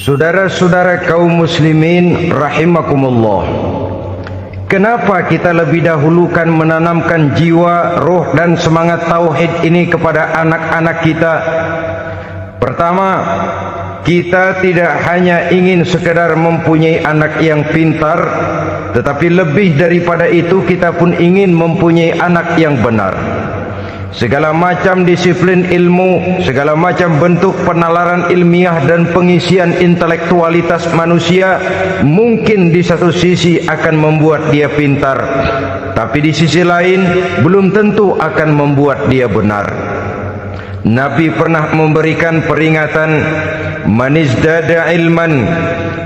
Saudara-saudara kaum muslimin rahimakumullah, kenapa kita lebih dahulukan menanamkan jiwa, roh dan semangat tauhid ini kepada anak-anak kita? Pertama, kita tidak hanya ingin sekedar mempunyai anak yang pintar, tetapi lebih daripada itu kita pun ingin mempunyai anak yang benar. Segala macam disiplin ilmu, segala macam bentuk penalaran ilmiah dan pengisian intelektualitas manusia mungkin di satu sisi akan membuat dia pintar, tapi di sisi lain belum tentu akan membuat dia benar. Nabi pernah memberikan peringatan, man izdada ilman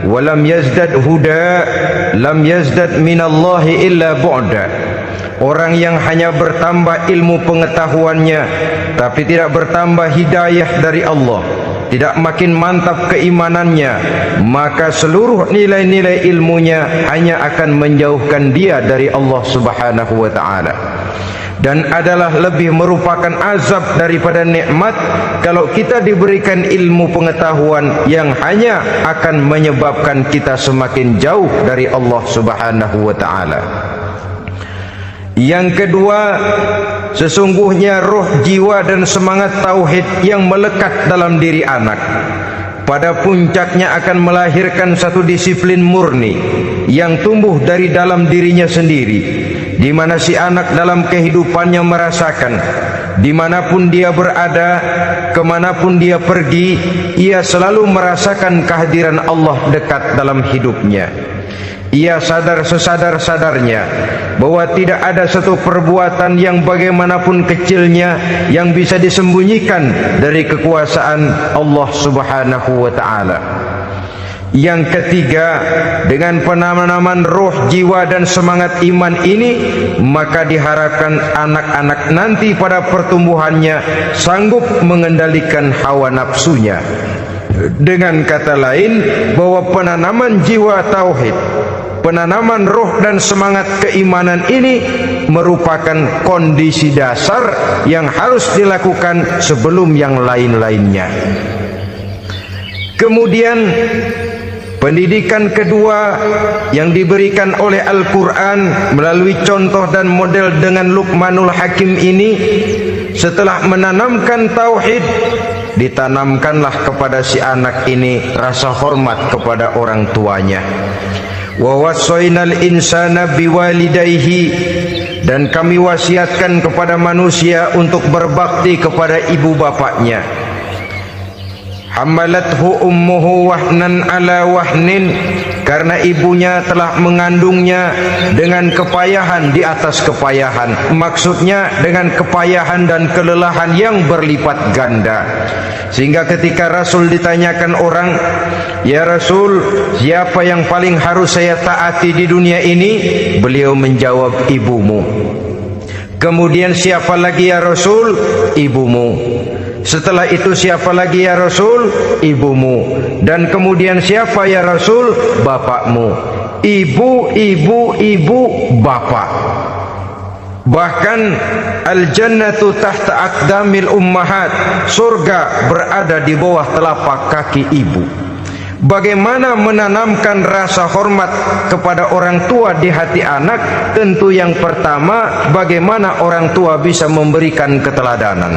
walam yazdad huda lam yazdad minallahi illa bu'da. Orang yang hanya bertambah ilmu pengetahuannya tapi tidak bertambah hidayah dari Allah, tidak makin mantap keimanannya, maka seluruh nilai-nilai ilmunya hanya akan menjauhkan dia dari Allah Subhanahu wa taala. Dan adalah lebih merupakan azab daripada nikmat kalau kita diberikan ilmu pengetahuan yang hanya akan menyebabkan kita semakin jauh dari Allah Subhanahu wa taala. Yang kedua, sesungguhnya roh, jiwa dan semangat tauhid yang melekat dalam diri anak pada puncaknya akan melahirkan satu disiplin murni yang tumbuh dari dalam dirinya sendiri, di mana si anak dalam kehidupannya merasakan dimanapun dia berada, kemanapun dia pergi, ia selalu merasakan kehadiran Allah dekat dalam hidupnya. Ia sadar sesadar-sadarnya bahwa tidak ada satu perbuatan yang bagaimanapun kecilnya yang bisa disembunyikan dari kekuasaan Allah Subhanahu wa taala. Yang ketiga, dengan penanaman roh, jiwa dan semangat iman ini, maka diharapkan anak-anak nanti pada pertumbuhannya sanggup mengendalikan hawa nafsunya. Dengan kata lain, bahwa penanaman jiwa tauhid, penanaman roh dan semangat keimanan ini merupakan kondisi dasar yang harus dilakukan sebelum yang lain-lainnya. Kemudian pendidikan kedua yang diberikan oleh Al-Quran melalui contoh dan model dengan Luqmanul Hakim ini, setelah menanamkan tauhid, ditanamkanlah kepada si anak ini rasa hormat kepada orang tuanya. Wa wassaynal insana biwalidayhi, dan kami wasiatkan kepada manusia untuk berbakti kepada ibu bapaknya. Hamalathu ummuhu wahnan ala wahnin, karena ibunya telah mengandungnya dengan kepayahan di atas kepayahan, maksudnya dengan kepayahan dan kelelahan yang berlipat ganda. Sehingga ketika Rasul ditanyakan orang, ya Rasul, siapa yang paling harus saya taati di dunia ini? Beliau menjawab, ibumu. Kemudian siapa lagi ya Rasul? Ibumu. Setelah itu siapa lagi ya Rasul? Ibumu. Dan kemudian siapa ya Rasul? Bapakmu. Ibu, ibu, ibu, bapak. Bahkan al-jannatu tahta aqdamil ummahat, surga berada di bawah telapak kaki ibu. Bagaimana menanamkan rasa hormat kepada orang tua di hati anak? Tentu yang pertama, bagaimana orang tua bisa memberikan keteladanan.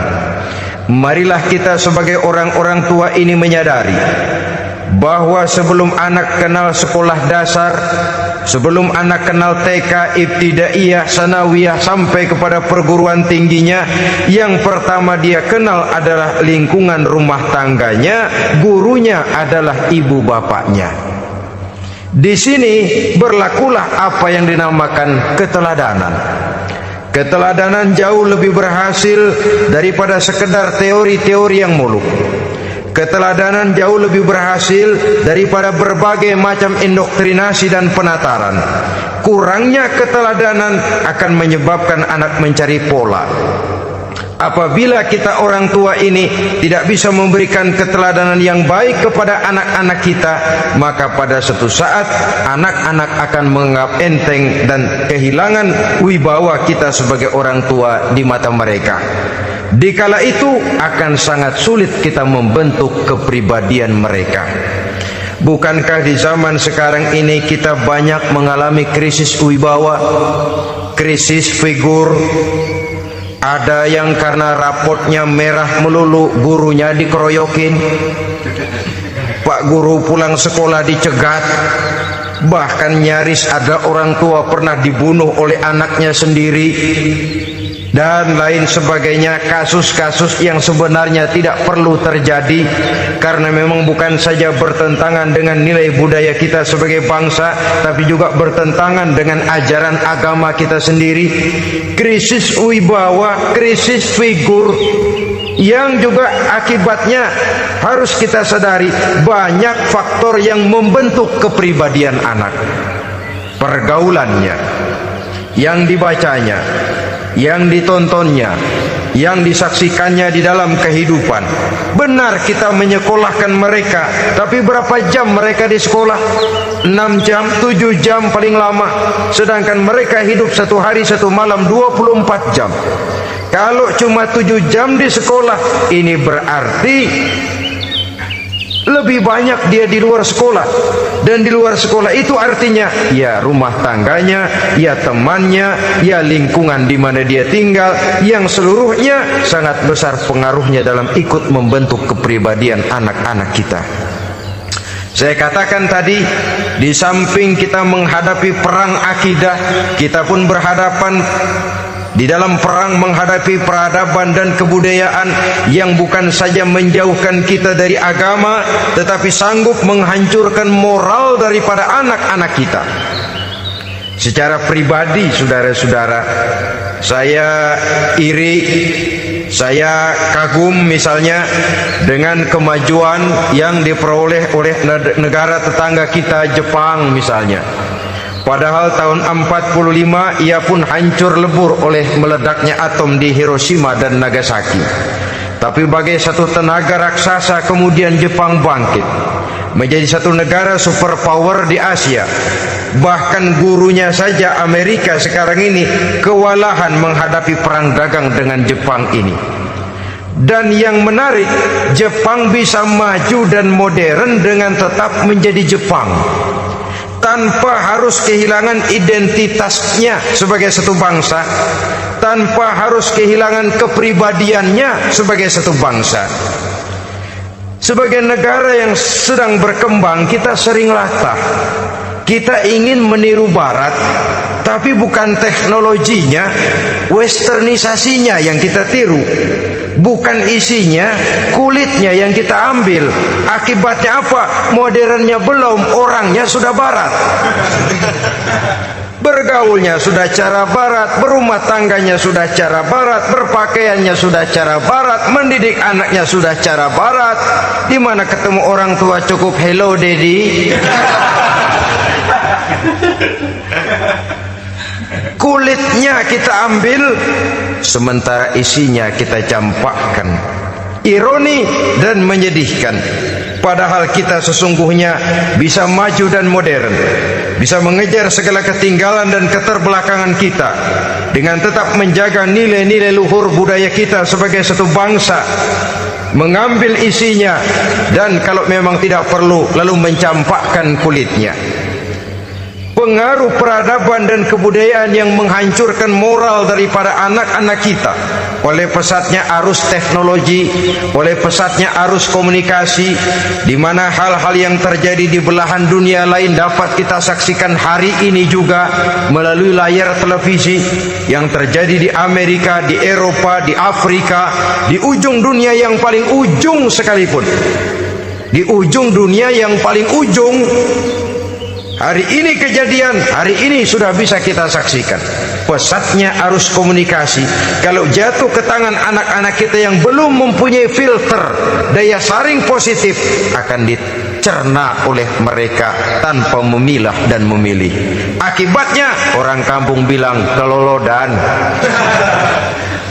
Marilah kita sebagai orang-orang tua ini menyadari bahwa sebelum anak kenal sekolah dasar, sebelum anak kenal TK, ibtidaiyah, sanawiyah sampai kepada perguruan tingginya, yang pertama dia kenal adalah lingkungan rumah tangganya, gurunya adalah ibu bapaknya. Di sini berlakulah apa yang dinamakan keteladanan. Keteladanan jauh lebih berhasil daripada sekedar teori-teori yang muluk. Keteladanan jauh lebih berhasil daripada berbagai macam indoktrinasi dan penataran. Kurangnya keteladanan akan menyebabkan anak mencari pola. Apabila kita orang tua ini tidak bisa memberikan keteladanan yang baik kepada anak-anak kita, maka pada suatu saat anak-anak akan menganggap enteng dan kehilangan wibawa kita sebagai orang tua di mata mereka. Dikala itu akan sangat sulit kita membentuk kepribadian mereka. Bukankah di zaman sekarang ini kita banyak mengalami krisis wibawa, krisis figur? Ada yang karena rapotnya merah melulu, gurunya dikeroyokin. Pak guru pulang sekolah dicegat. Bahkan nyaris ada orang tua pernah dibunuh oleh anaknya sendiri. Dan lain sebagainya, kasus-kasus yang sebenarnya tidak perlu terjadi karena memang bukan saja bertentangan dengan nilai budaya kita sebagai bangsa, tapi juga bertentangan dengan ajaran agama kita sendiri. Krisis wibawa, krisis figur, yang juga akibatnya harus kita sadari banyak faktor yang membentuk kepribadian anak. Pergaulannya, yang dibacanya, yang ditontonnya, yang disaksikannya di dalam kehidupan. Benar kita menyekolahkan mereka, tapi berapa jam mereka di sekolah? 6 jam, 7 jam paling lama. Sedangkan mereka hidup satu hari satu malam 24 jam. Kalau cuma 7 jam di sekolah, ini berarti lebih banyak dia di luar sekolah. Dan di luar sekolah itu artinya ya rumah tangganya, ya temannya, ya lingkungan di mana dia tinggal, yang seluruhnya sangat besar pengaruhnya dalam ikut membentuk kepribadian anak-anak kita. Saya katakan tadi, di samping kita menghadapi perang akidah, kita pun berhadapan di dalam perang menghadapi peradaban dan kebudayaan yang bukan saja menjauhkan kita dari agama, tetapi sanggup menghancurkan moral daripada anak-anak kita. Secara pribadi, saudara-saudara, saya iri, saya kagum misalnya dengan kemajuan yang diperoleh oleh negara tetangga kita, Jepang misalnya. Padahal tahun 45 ia pun hancur lebur oleh meledaknya atom di Hiroshima dan Nagasaki. Tapi bagai satu tenaga raksasa kemudian Jepang bangkit menjadi satu negara superpower di Asia. Bahkan gurunya saja Amerika sekarang ini kewalahan menghadapi perang dagang dengan Jepang ini. Dan yang menarik, Jepang bisa maju dan modern dengan tetap menjadi Jepang, tanpa harus kehilangan identitasnya sebagai satu bangsa, tanpa harus kehilangan kepribadiannya sebagai satu bangsa. Sebagai negara yang sedang berkembang, kita sering latah. Kita ingin meniru Barat, tapi bukan teknologinya, westernisasinya yang kita tiru. Bukan isinya, kulitnya yang kita ambil. Akibatnya apa? Modernnya belum, orangnya sudah Barat. Bergaulnya sudah cara Barat, berumah tangganya sudah cara Barat, berpakaiannya sudah cara Barat, mendidik anaknya sudah cara Barat. Di mana ketemu orang tua cukup hello daddy. Kulitnya kita ambil, sementara isinya kita campakkan. Ironi dan menyedihkan. Padahal kita sesungguhnya bisa maju dan modern, bisa mengejar segala ketinggalan dan keterbelakangan kita dengan tetap menjaga nilai-nilai luhur budaya kita sebagai satu bangsa, mengambil isinya, dan kalau memang tidak perlu lalu mencampakkan kulitnya. Pengaruh peradaban dan kebudayaan yang menghancurkan moral daripada anak-anak kita oleh pesatnya arus teknologi, oleh pesatnya arus komunikasi, di mana hal-hal yang terjadi di belahan dunia lain dapat kita saksikan hari ini juga melalui layar televisi. Yang terjadi di Amerika, di Eropa, di Afrika, di ujung dunia yang paling ujung sekalipun, di ujung dunia yang paling ujung, hari ini kejadian, hari ini sudah bisa kita saksikan. Pesatnya arus komunikasi, kalau jatuh ke tangan anak-anak kita yang belum mempunyai filter daya saring positif, akan dicerna oleh mereka tanpa memilah dan memilih. Akibatnya orang kampung bilang kelolodan.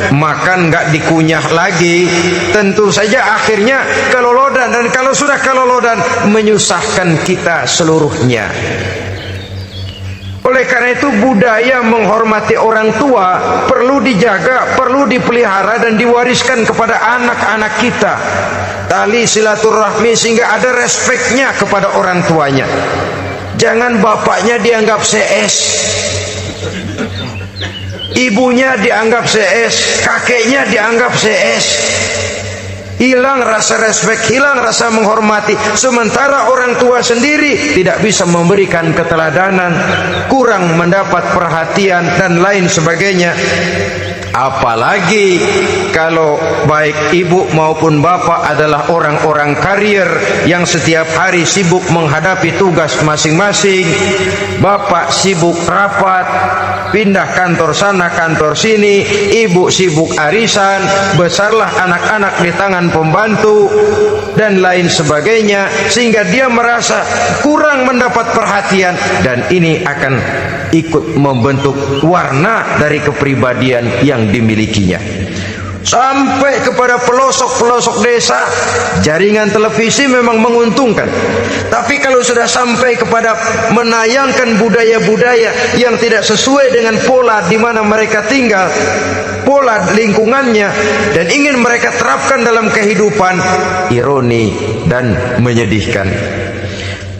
Makan nggak dikunyah lagi, tentu saja akhirnya kelolodan. Dan kalau sudah kelolodan, menyusahkan kita seluruhnya. Oleh karena itu, budaya menghormati orang tua perlu dijaga, perlu dipelihara dan diwariskan kepada anak-anak kita. tali silaturahmi sehingga ada respeknya kepada orang tuanya. Jangan bapaknya dianggap CS, ibunya dianggap CS, kakeknya dianggap CS. Hilang rasa respek, hilang rasa menghormati. Sementara orang tua sendiri tidak bisa memberikan keteladanan, kurang mendapat perhatian dan lain sebagainya. Apalagi kalau baik ibu maupun bapak adalah orang-orang karier yang setiap hari sibuk menghadapi tugas masing-masing. Bapak sibuk rapat, pindah kantor sana kantor sini, ibu sibuk arisan, besarlah anak-anak di tangan pembantu dan lain sebagainya, sehingga dia merasa kurang mendapat perhatian, dan ini akan ikut membentuk warna dari kepribadian yang dimilikinya. Sampai kepada pelosok-pelosok desa, jaringan televisi memang menguntungkan. Tapi kalau sudah sampai kepada menayangkan budaya-budaya yang tidak sesuai dengan pola di mana mereka tinggal, pola lingkungannya, dan ingin mereka terapkan dalam kehidupan, ironi dan menyedihkan.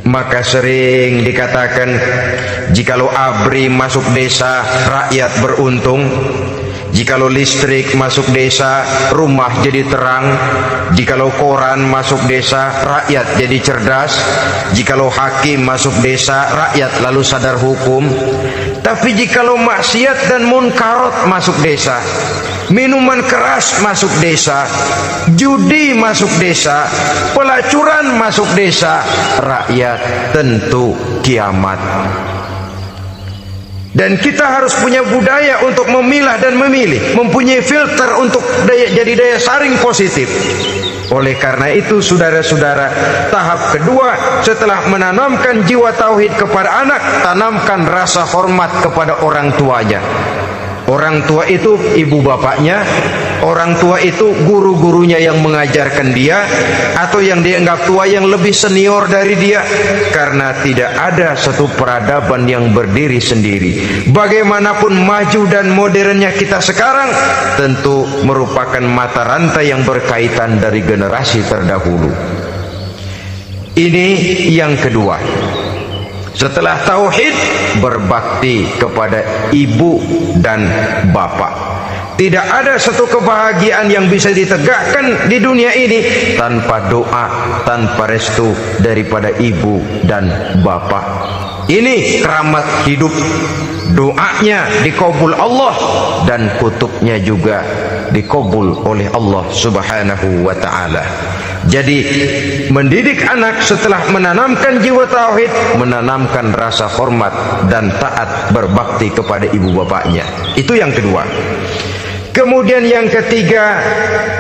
Maka sering dikatakan, jikalau ABRI masuk desa, rakyat beruntung. Jikalau listrik masuk desa, rumah jadi terang. Jikalau koran masuk desa, rakyat jadi cerdas. Jikalau hakim masuk desa, rakyat lalu sadar hukum. Tapi jikalau maksiat dan munkarat masuk desa, minuman keras masuk desa, judi masuk desa, pelacuran masuk desa, rakyat tentu kiamat. Dan kita harus punya budaya untuk memilah dan memilih, mempunyai filter untuk jadi daya saring positif. Oleh karena itu, saudara-saudara, tahap kedua setelah menanamkan jiwa tauhid kepada anak, tanamkan rasa hormat kepada orang tuanya. Orang tua itu ibu bapaknya, orang tua itu guru-gurunya yang mengajarkan dia, atau yang dianggap tua yang lebih senior dari dia. Karena tidak ada satu peradaban yang berdiri sendiri. Bagaimanapun maju dan modernnya kita sekarang, tentu merupakan mata rantai yang berkaitan dari generasi terdahulu. Ini yang kedua. Setelah tauhid, berbakti kepada ibu dan bapak. Tidak ada satu kebahagiaan yang bisa ditegakkan di dunia ini tanpa doa, tanpa restu daripada ibu dan bapak. Ini keramat hidup. Doanya dikabul Allah dan kutubnya juga dikabul oleh Allah Subhanahu wa ta'ala. Jadi mendidik anak setelah menanamkan jiwa tauhid, menanamkan rasa hormat dan taat berbakti kepada ibu bapaknya. Itu yang kedua. Kemudian yang ketiga,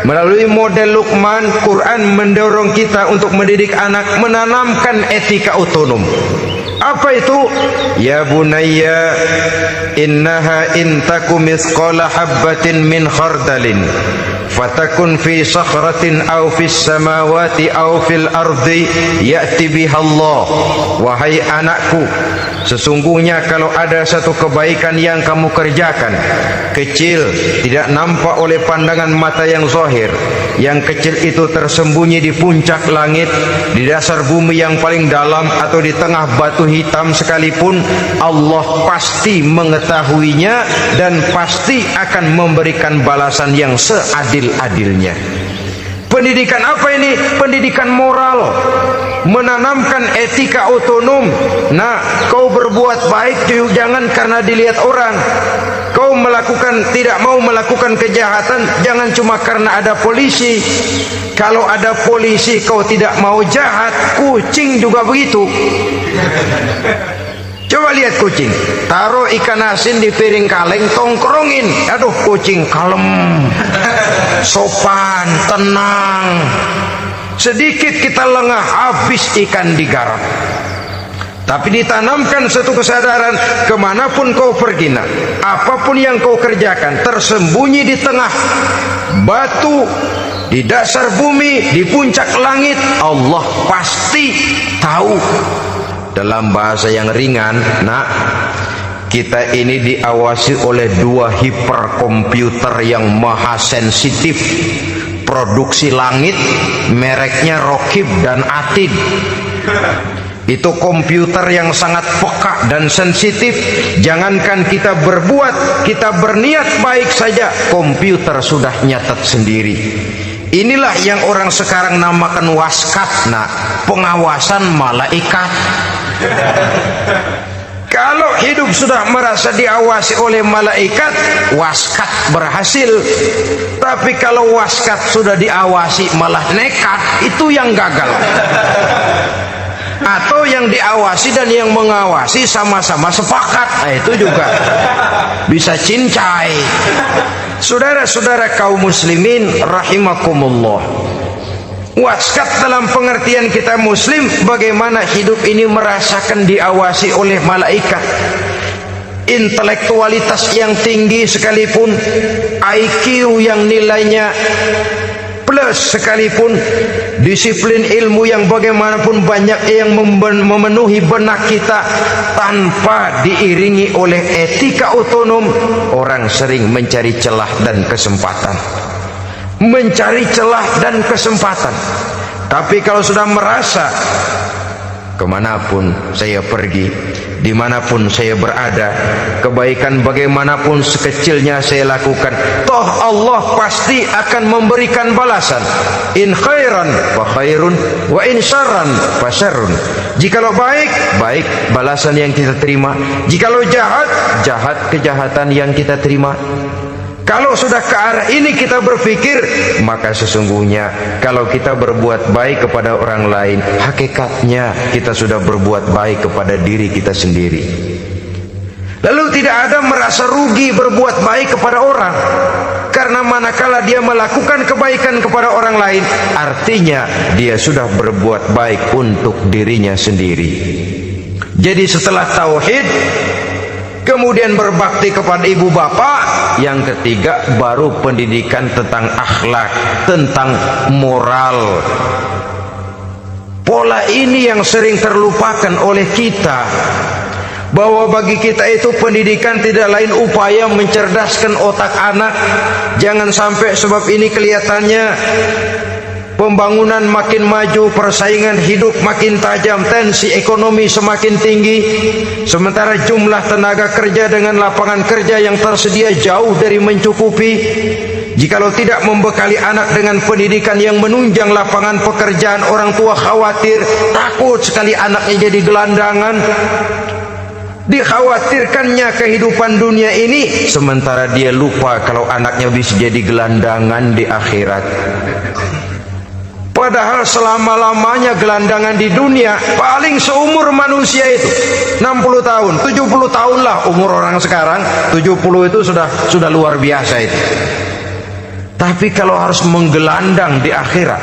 melalui model Luqman, Quran mendorong kita untuk mendidik anak menanamkan etika otonom. Apa itu? Ya bunayya innaha in taku mithqala habbatin min khardalin fatakun fi sakhratin aw fis samawati aw fil ardi ya'ti biha Allah. Wahai anakku, sesungguhnya kalau ada satu kebaikan yang kamu kerjakan, kecil, tidak nampak oleh pandangan mata yang zahir, yang kecil itu tersembunyi di puncak langit, di dasar bumi yang paling dalam, atau di tengah batu hitam sekalipun, Allah pasti mengetahuinya dan pasti akan memberikan balasan yang seadil-adilnya. Pendidikan apa ini? Pendidikan moral, menanamkan etika otonom. Nah, kau berbuat baik jangan karena dilihat orang. Kau tidak mau melakukan kejahatan jangan cuma karena ada polisi. Kalau ada polisi kau tidak mau jahat, kucing juga begitu. Coba lihat kucing, taruh ikan asin di piring kaleng, tongkrongin. Aduh, kucing kalem, sopan, tenang. Sedikit kita lengah, habis ikan digarap. Tapi ditanamkan satu kesadaran, kemanapun kau pergi, nak, apapun yang kau kerjakan, tersembunyi di tengah batu, di dasar bumi, di puncak langit, Allah pasti tahu. Dalam bahasa yang ringan, nak, kita ini diawasi oleh dua hiperkomputer yang maha sensitif. produksi langit, mereknya Rokib dan Atid. Itu komputer yang sangat peka dan sensitif. Jangankan kita berbuat, kita berniat baik saja, komputer sudah nyatat sendiri. Inilah yang orang sekarang namakan waskat, nah, pengawasan malaikat. Kalau hidup sudah merasa diawasi oleh malaikat, waskat berhasil. Tapi kalau waskat sudah diawasi malah nekat, itu yang gagal. Atau yang diawasi dan yang mengawasi sama-sama sepakat, nah, itu juga bisa cincai. Saudara-saudara kaum muslimin rahimakumullah, waskat dalam pengertian kita muslim, bagaimana hidup ini merasakan diawasi oleh malaikat. Intelektualitas yang tinggi sekalipun, IQ yang nilainya plus sekalipun, disiplin ilmu yang bagaimanapun banyak yang memenuhi benak kita, tanpa diiringi oleh etika otonom, orang sering mencari celah dan kesempatan. Mencari celah dan kesempatan. Tapi kalau sudah merasa kemanapun saya pergi, dimanapun saya berada, kebaikan bagaimanapun sekecilnya saya lakukan, toh Allah pasti akan memberikan balasan. In khairan fa khairun, wa in syarran fa syarrun. Jikalau baik, baik balasan yang kita terima. Jikalau jahat, jahat kejahatan yang kita terima. Kalau sudah ke arah ini kita berpikir, maka sesungguhnya kalau kita berbuat baik kepada orang lain, hakikatnya kita sudah berbuat baik kepada diri kita sendiri. Lalu tidak ada merasa rugi berbuat baik kepada orang, karena manakala dia melakukan kebaikan kepada orang lain, artinya dia sudah berbuat baik untuk dirinya sendiri. Jadi setelah tauhid, kemudian berbakti kepada ibu bapak, yang ketiga baru pendidikan tentang akhlak, tentang moral. Pola ini yang sering terlupakan oleh kita, bahwa bagi kita itu pendidikan tidak lain upaya mencerdaskan otak anak. Jangan sampai sebab ini kelihatannya pembangunan makin maju, persaingan hidup makin tajam, tensi ekonomi semakin tinggi, sementara jumlah tenaga kerja dengan lapangan kerja yang tersedia jauh dari mencukupi. Jikalau tidak membekali anak dengan pendidikan yang menunjang lapangan pekerjaan, orang tua khawatir, takut sekali anaknya jadi gelandangan. Dikhawatirkannya kehidupan dunia ini, sementara dia lupa kalau anaknya bisa jadi gelandangan di akhirat. Padahal selama-lamanya gelandangan di dunia paling seumur manusia itu 60 tahun, 70 tahun lah umur orang sekarang. 70 itu sudah luar biasa itu. Tapi kalau harus menggelandang di akhirat,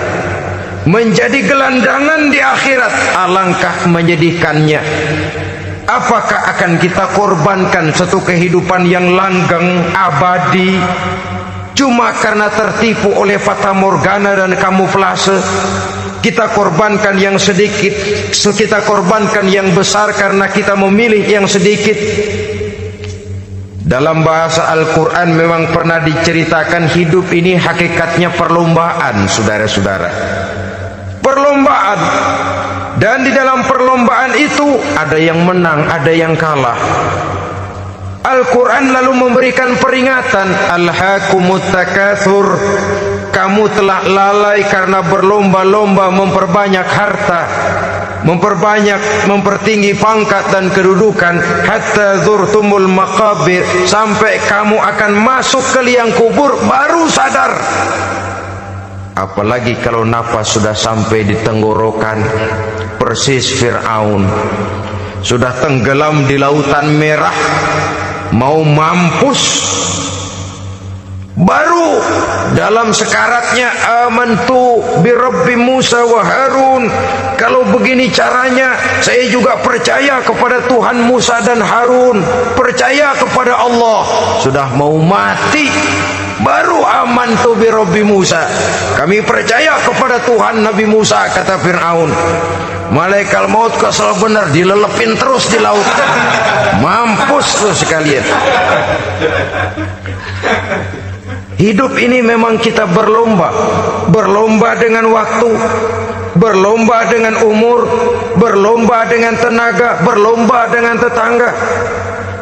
menjadi gelandangan di akhirat, alangkah menyedihkannya. Apakah akan kita korbankan satu kehidupan yang langgeng, abadi, cuma karena tertipu oleh fata morgana dan kamuflase? Kita korbankan yang sedikit, kita korbankan yang besar karena kita memilih yang sedikit. Dalam bahasa Al-Quran memang pernah diceritakan hidup ini hakikatnya perlombaan, saudara-saudara. Perlombaan. Dan di dalam perlombaan itu ada yang menang, ada yang kalah. Al-Quran lalu memberikan peringatan, alhaakumut takatsur, kamu telah lalai karena berlomba-lomba memperbanyak harta, mempertinggi pangkat dan kedudukan, hatta zurtumul maqabir, sampai kamu akan masuk ke liang kubur baru sadar. Apalagi kalau nafas sudah sampai di tenggorokan, persis Fir'aun sudah tenggelam di lautan merah, mau mampus, baru dalam sekaratnya amantu bi Rabbi Musa wa Harun. Kalau begini caranya, saya juga percaya kepada Tuhan Musa dan Harun, percaya kepada Allah. Sudah mau mati, baru amantu bi Rabbi Musa, kami percaya kepada Tuhan Nabi Musa, kata Fir'aun. Malaikat maut kesal benar, dilelepin terus di laut, mampus terus sekalian. Hidup ini memang kita berlomba. Berlomba dengan waktu, berlomba dengan umur, berlomba dengan tenaga, berlomba dengan tetangga.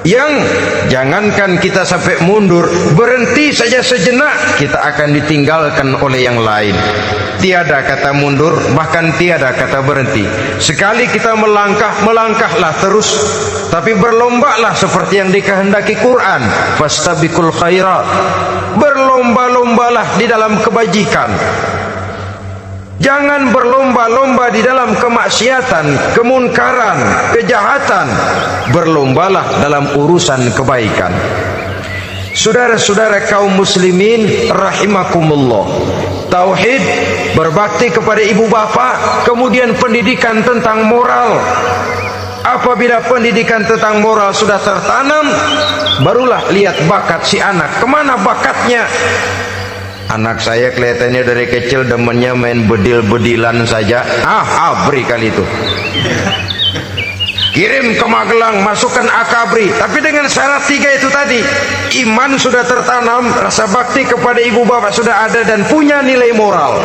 Yang jangankan kita sampai mundur, berhenti saja sejenak, kita akan ditinggalkan oleh yang lain. Tiada kata mundur, bahkan tiada kata berhenti. Sekali kita melangkah, melangkahlah terus. Tapi berlombalah seperti yang dikehendaki Quran. Fastabiqul khairat. Berlomba-lombalah di dalam kebajikan. Jangan berlomba-lomba di dalam kemaksiatan, kemunkaran, kejahatan. Berlombalah dalam urusan kebaikan. Saudara-saudara kaum muslimin rahimakumullah, tauhid, berbakti kepada ibu bapa, kemudian pendidikan tentang moral. Apabila pendidikan tentang moral sudah tertanam, barulah lihat bakat si anak. Kemana bakatnya? Anak saya kelihatannya dari kecil demennya main bedil-bedilan saja. Abri kali itu. Kirim ke Magelang, masukkan akabri. Tapi dengan syarat 3 itu tadi. Iman sudah tertanam, rasa bakti kepada ibu bapak sudah ada, dan punya nilai moral.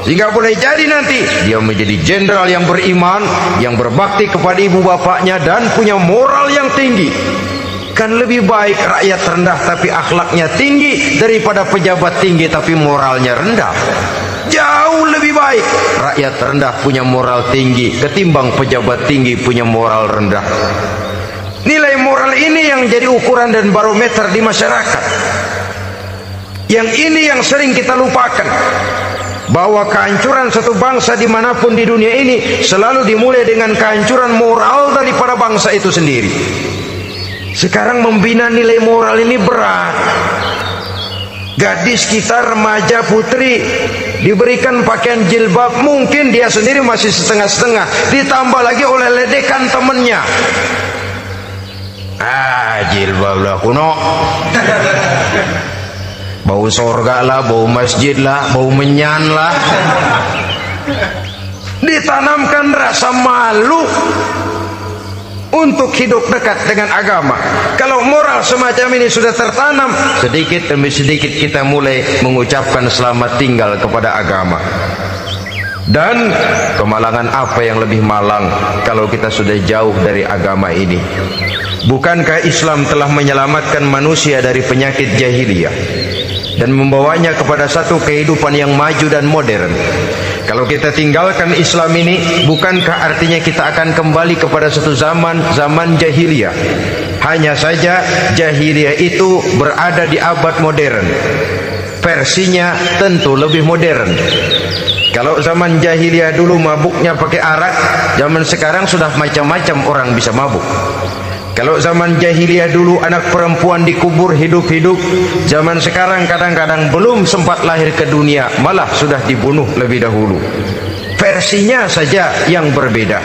Sehingga boleh jadi nanti dia menjadi jenderal yang beriman, yang berbakti kepada ibu bapaknya, dan punya moral yang tinggi. Kan lebih baik rakyat rendah tapi akhlaknya tinggi daripada pejabat tinggi tapi moralnya rendah. Jauh lebih baik rakyat rendah punya moral tinggi ketimbang pejabat tinggi punya moral rendah. Nilai moral ini yang jadi ukuran dan barometer di masyarakat. Yang ini yang sering kita lupakan, bahwa kehancuran satu bangsa dimanapun di dunia ini selalu dimulai dengan kehancuran moral daripada bangsa itu sendiri. Sekarang membina nilai moral ini berat. Gadis kita, remaja, putri diberikan pakaian jilbab, mungkin dia sendiri masih setengah-setengah, ditambah lagi oleh ledekan temennya. Jilbab lah kuno, bau sorga lah, bau masjid lah, bau menyan lah. Ditanamkan rasa malu untuk hidup dekat dengan agama. Kalau moral semacam ini sudah tertanam, sedikit demi sedikit kita mulai mengucapkan selamat tinggal kepada agama. Dan kemalangan apa yang lebih malang kalau kita sudah jauh dari agama ini? Bukankah Islam telah menyelamatkan manusia dari penyakit jahiliyah dan membawanya kepada satu kehidupan yang maju dan modern? Kalau kita tinggalkan Islam ini, bukankah artinya kita akan kembali kepada satu zaman jahiliyah? Hanya saja jahiliyah itu berada di abad modern. Versinya tentu lebih modern. Kalau zaman jahiliyah dulu mabuknya pakai arak, zaman sekarang sudah macam-macam orang bisa mabuk. Kalau zaman jahiliyah dulu anak perempuan dikubur hidup-hidup, zaman sekarang kadang-kadang belum sempat lahir ke dunia, malah sudah dibunuh lebih dahulu. Versinya saja yang berbeda.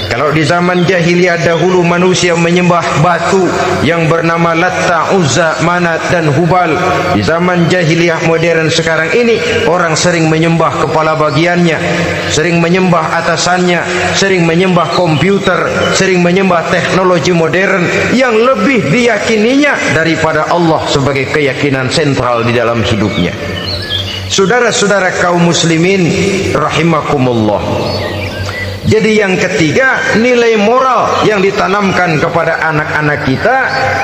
Kalau di zaman jahiliyah dahulu manusia menyembah batu yang bernama Latta, Uzza, Manat dan Hubal, di zaman jahiliyah modern sekarang ini orang sering menyembah kepala bagiannya, sering menyembah atasannya, sering menyembah komputer, sering menyembah teknologi modern yang lebih diyakininya daripada Allah sebagai keyakinan sentral di dalam hidupnya. Saudara-saudara kaum muslimin rahimakumullah. Jadi yang ketiga, nilai moral yang ditanamkan kepada anak-anak kita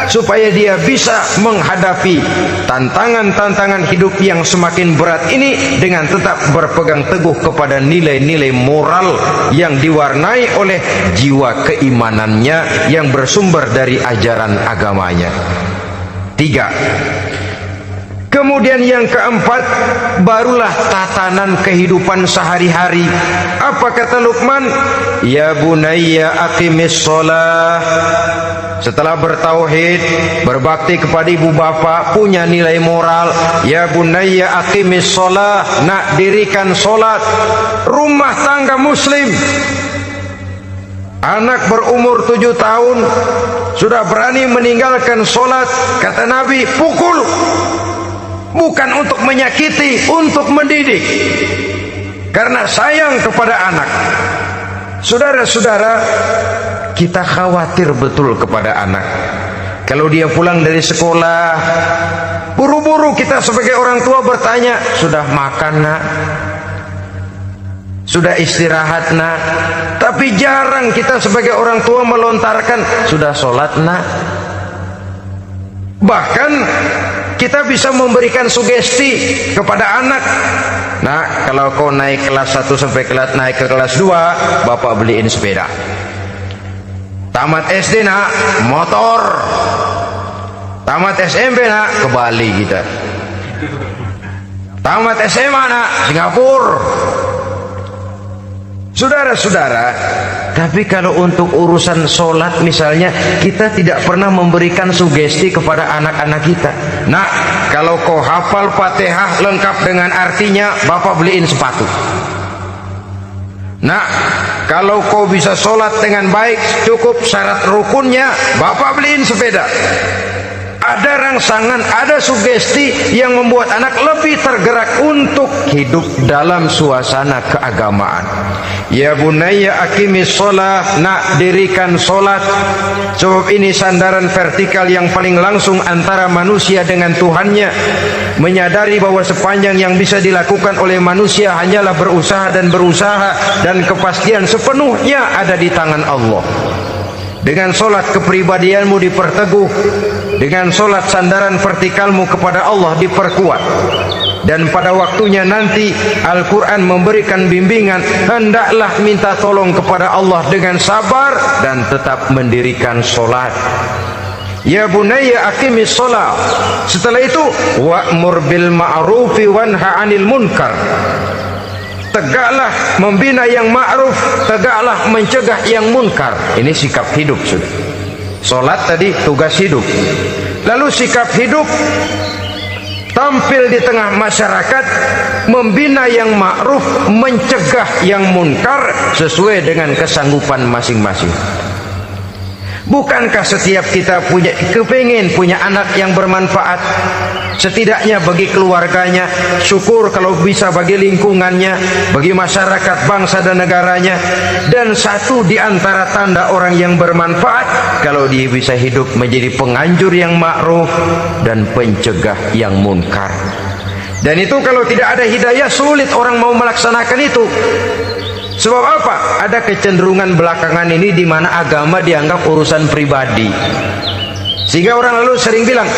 supaya dia bisa menghadapi tantangan-tantangan hidup yang semakin berat ini dengan tetap berpegang teguh kepada nilai-nilai moral yang diwarnai oleh jiwa keimanannya yang bersumber dari ajaran agamanya. 3. Kemudian yang keempat, barulah tatanan kehidupan sehari-hari. Apa kata Luqman? Ya bunayya aqimis shalah. Setelah bertauhid, berbakti kepada ibu bapa, punya nilai moral. Ya bunayya aqimis shalah, nak dirikan solat. Rumah tangga muslim. Anak berumur 7 tahun sudah berani meninggalkan solat. Kata Nabi, pukul. Bukan untuk menyakiti, untuk mendidik. Karena sayang kepada anak. Saudara-saudara, kita khawatir betul kepada anak. Kalau dia pulang dari sekolah, Buru-buru kita sebagai orang tua bertanya, sudah makan nak? Sudah istirahat nak? Tapi jarang kita sebagai orang tua melontarkan, sudah sholat nak? Bahkan kita bisa memberikan sugesti kepada anak. Nah, kalau kau naik kelas 1 sampai naik ke kelas 2, bapak beliin sepeda. Tamat SD nak, motor. Tamat SMP nak, ke Bali kita. Tamat SMA nak, Singapura. Saudara-saudara, tapi kalau untuk urusan sholat misalnya, kita tidak pernah memberikan sugesti kepada anak-anak kita. Nah, kalau kau hafal Fatihah lengkap dengan artinya, bapak beliin sepatu. Nah, kalau kau bisa sholat dengan baik, cukup syarat rukunnya, bapak beliin sepeda. Ada rangsangan, ada sugesti yang membuat anak lebih tergerak untuk hidup dalam suasana keagamaan. Ya bunayya aqimis sholat, nak dirikan sholat. Sebab ini sandaran vertikal yang paling langsung antara manusia dengan Tuhannya. Menyadari bahwa sepanjang yang bisa dilakukan oleh manusia hanyalah berusaha, dan kepastian sepenuhnya ada di tangan Allah. Dengan sholat kepribadianmu diperteguh, dengan sholat sandaran vertikalmu kepada Allah diperkuat. Dan pada waktunya nanti Al-Quran memberikan bimbingan, hendaklah minta tolong kepada Allah dengan sabar dan tetap mendirikan sholat. Ya bunayya aqimis sholat. Setelah itu wa'mur bil ma'rufi wanha 'anil munkar. Tegaklah membina yang ma'ruf, tegaklah mencegah yang munkar. Ini sikap hidup sudah. Salat tadi tugas hidup. Lalu sikap hidup tampil di tengah masyarakat, membina yang ma'ruf, mencegah yang munkar sesuai dengan kesanggupan masing-masing. Bukankah setiap kita kepingin punya anak yang bermanfaat, setidaknya bagi keluarganya, syukur kalau bisa bagi lingkungannya, bagi masyarakat, bangsa dan negaranya. Dan satu di antara tanda orang yang bermanfaat, kalau dia bisa hidup menjadi penganjur yang ma'ruf dan pencegah yang munkar. Dan itu kalau tidak ada hidayah, sulit orang mau melaksanakan itu. Sebab apa? Ada kecenderungan belakangan ini di mana agama dianggap urusan pribadi. Sehingga orang lalu sering bilang,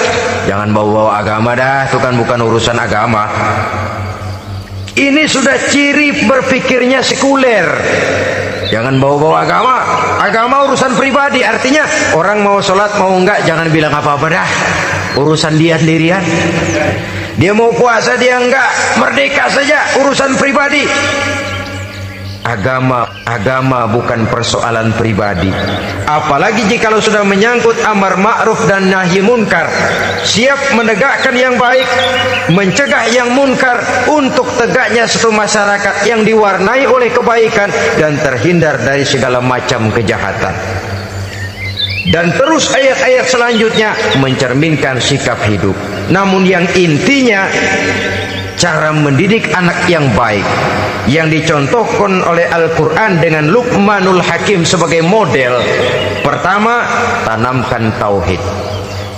jangan bawa-bawa agama dah, itu kan bukan urusan agama. Ini sudah ciri berpikirnya sekuler. Jangan bawa-bawa agama, agama urusan pribadi. Artinya orang mau sholat mau enggak, jangan bilang apa-apa dah, urusan dia sendirian. Dia mau puasa dia enggak, merdeka saja, urusan pribadi. Agama bukan persoalan pribadi. Apalagi jikalau sudah menyangkut amar ma'ruf dan nahi munkar, siap menegakkan yang baik, mencegah yang munkar, untuk tegaknya satu masyarakat yang diwarnai oleh kebaikan dan terhindar dari segala macam kejahatan. Dan terus ayat-ayat selanjutnya mencerminkan sikap hidup. Namun yang intinya, cara mendidik anak yang baik yang dicontohkan oleh Al-Quran dengan Luqmanul Hakim sebagai model. Pertama, tanamkan tauhid.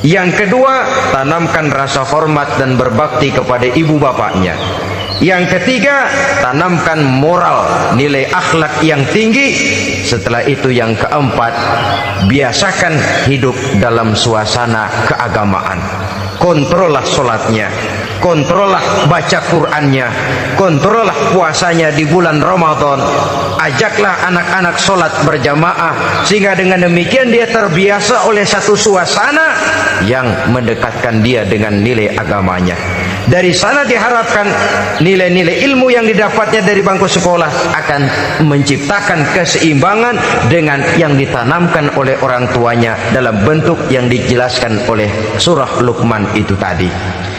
Yang kedua, tanamkan rasa hormat dan berbakti kepada ibu bapaknya. Yang ketiga, tanamkan moral, nilai akhlak yang tinggi. Setelah itu yang keempat, biasakan hidup dalam suasana keagamaan. Kontrollah sholatnya, kontrollah baca Qur'annya, kontrollah puasanya di bulan Ramadan. Ajaklah anak-anak sholat berjamaah, sehingga dengan demikian dia terbiasa oleh satu suasana yang mendekatkan dia dengan nilai agamanya. Dari sana diharapkan nilai-nilai ilmu yang didapatnya dari bangku sekolah akan menciptakan keseimbangan dengan yang ditanamkan oleh orang tuanya dalam bentuk yang dijelaskan oleh surah Luqman itu tadi.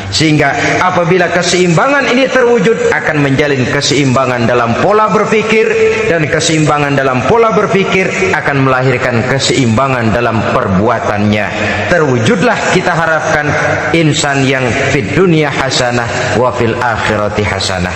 Sehingga apabila keseimbangan ini terwujud, akan menjalin keseimbangan dalam pola berpikir, dan keseimbangan dalam pola berpikir akan melahirkan keseimbangan dalam perbuatannya. Terwujudlah kita harapkan insan yang fid dunya hasanah wa fil akhirati hasanah.